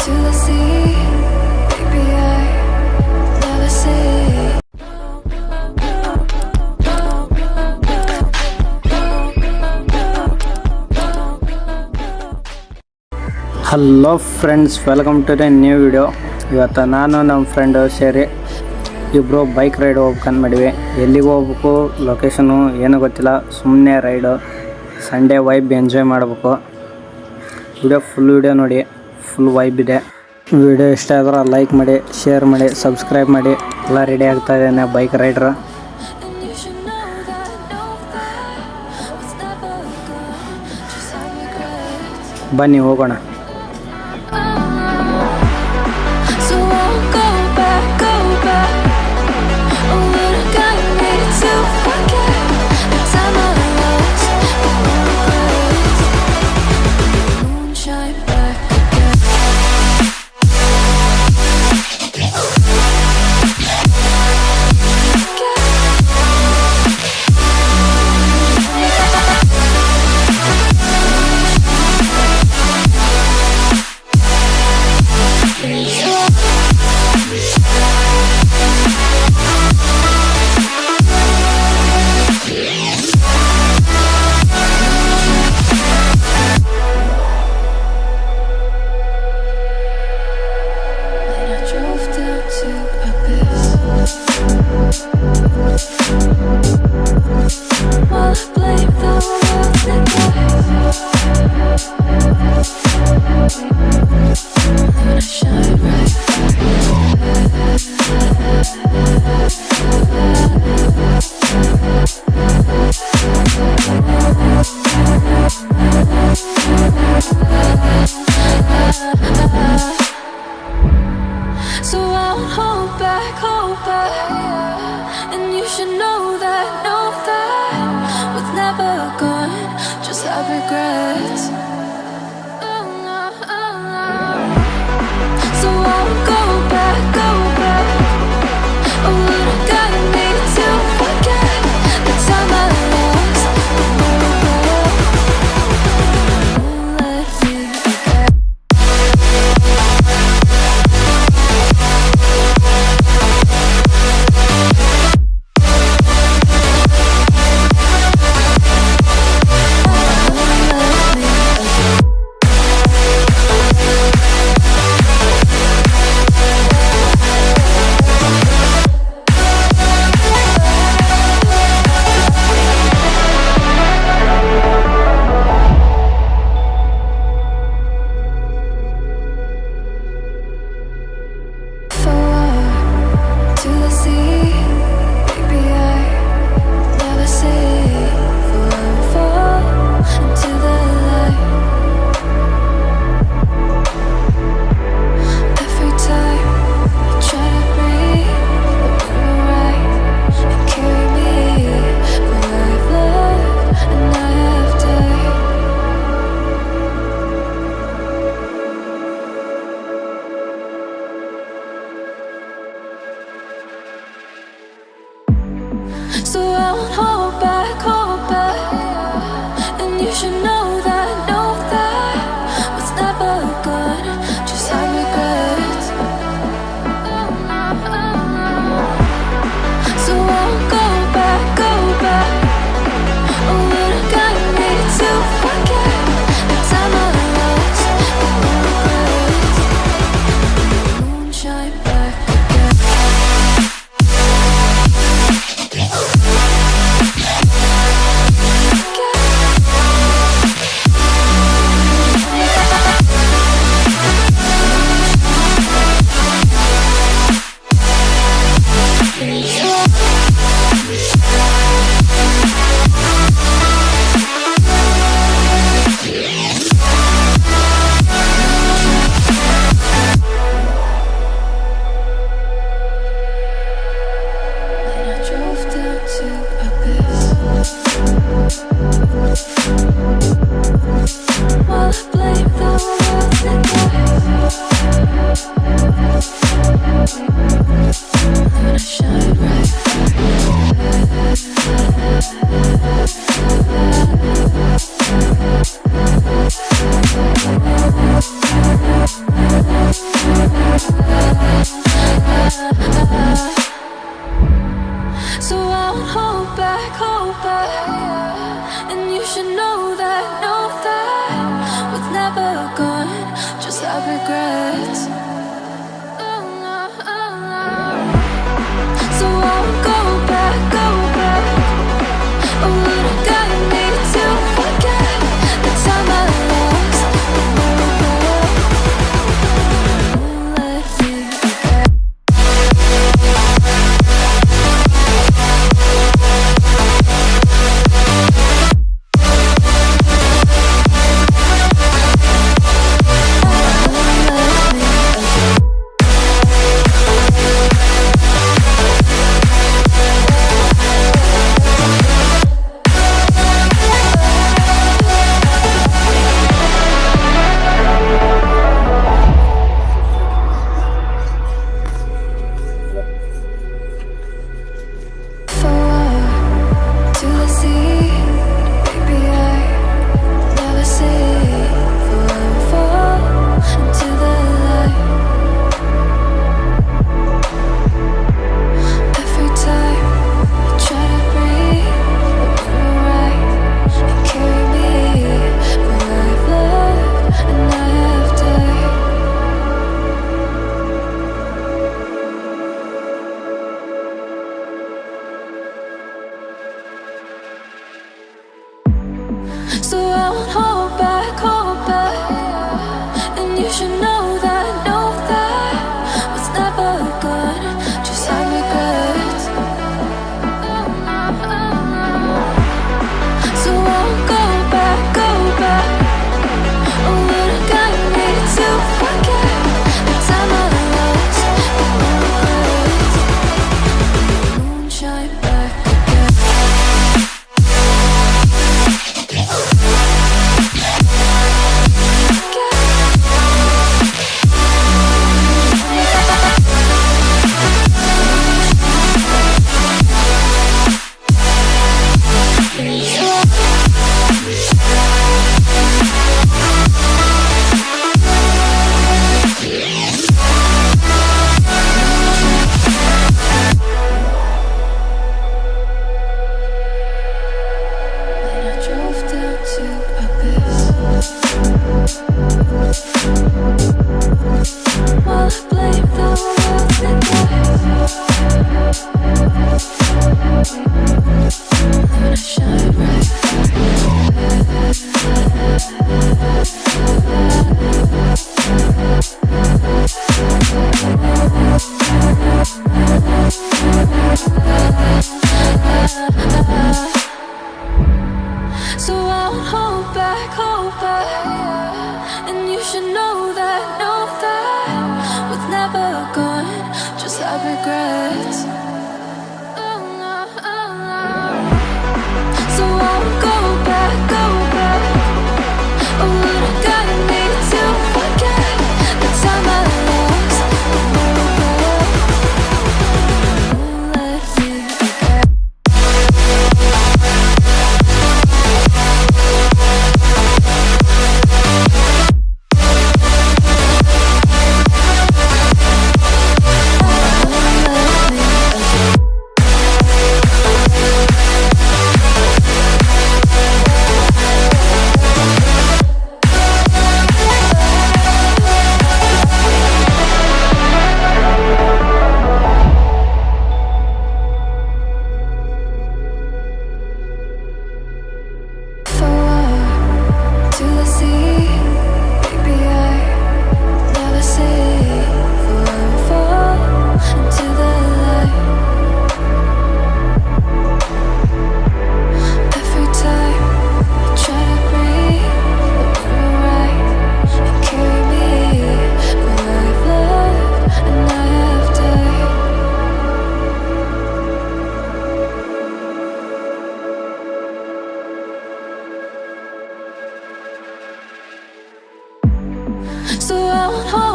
to the sea. Maybe I never say. Hello friends, welcome to the new video. ಇವತ್ತು ನಾನು ನಮ್ಮ friend ಸೇರಿ ಇಬ್ಬರು ಬೈಕ್ ರೈಡ್ ಹೋಗ್ಬೇಕಂದು ಮಾಡಿವಿ. ಎಲ್ಲಿಗೆ ಹೋಗ್ಬೇಕು, ಲೊಕೇಶನು ಏನೂ ಗೊತ್ತಿಲ್ಲ, ಸುಮ್ಮನೆ ರೈಡು, ಸಂಡೇ ವೈಬ್ ಎಂಜಾಯ್ ಮಾಡಬೇಕು. ಫುಲ್ ವಿಡಿಯೋ ನೋಡಿ, ಫುಲ್ ವೈಬ್ ಇದೆ. ವಿಡಿಯೋ ಇಷ್ಟ ಆದ್ರೆ ಲೈಕ್ ಮಾಡಿ, ಶೇರ್ ಮಾಡಿ, ಸಬ್ಸ್ಕ್ರೈಬ್ ಮಾಡಿ. ಎಲ್ಲ ರೆಡಿ ಆಗ್ತಾ ಇದ್ದೇನೆ ಬೈಕ್ ರೈಡ್ರು. ಬನ್ನಿ ಹೋಗೋಣ. gone, just have regrets. So I'll go back, go back. Oh, what I gotta need to forget the time I lost. Won't let me forget. To the sea, baby, I never say fall into the light. Every time I try to breathe, but when you're right, you carry me. But I've loved and I have died. So I won't hold back, and you should know that what's never gone, just have regrets. So I won't go back, oh, what I gotta need to forget the time I lost, the moonshine back again. When I drove down to Abyss, while I blame the world and then I shine bright. So I won't hold back, and you should know that what's never gone, just have regrets. So I won't go back, oh, what I gotta need to forget the time I lost. Won't let me forget. To the sea, baby, I never say fall into the light. Every time I try to breathe, but when you're right, you carry me. But I've loved and I have died. So I won't hold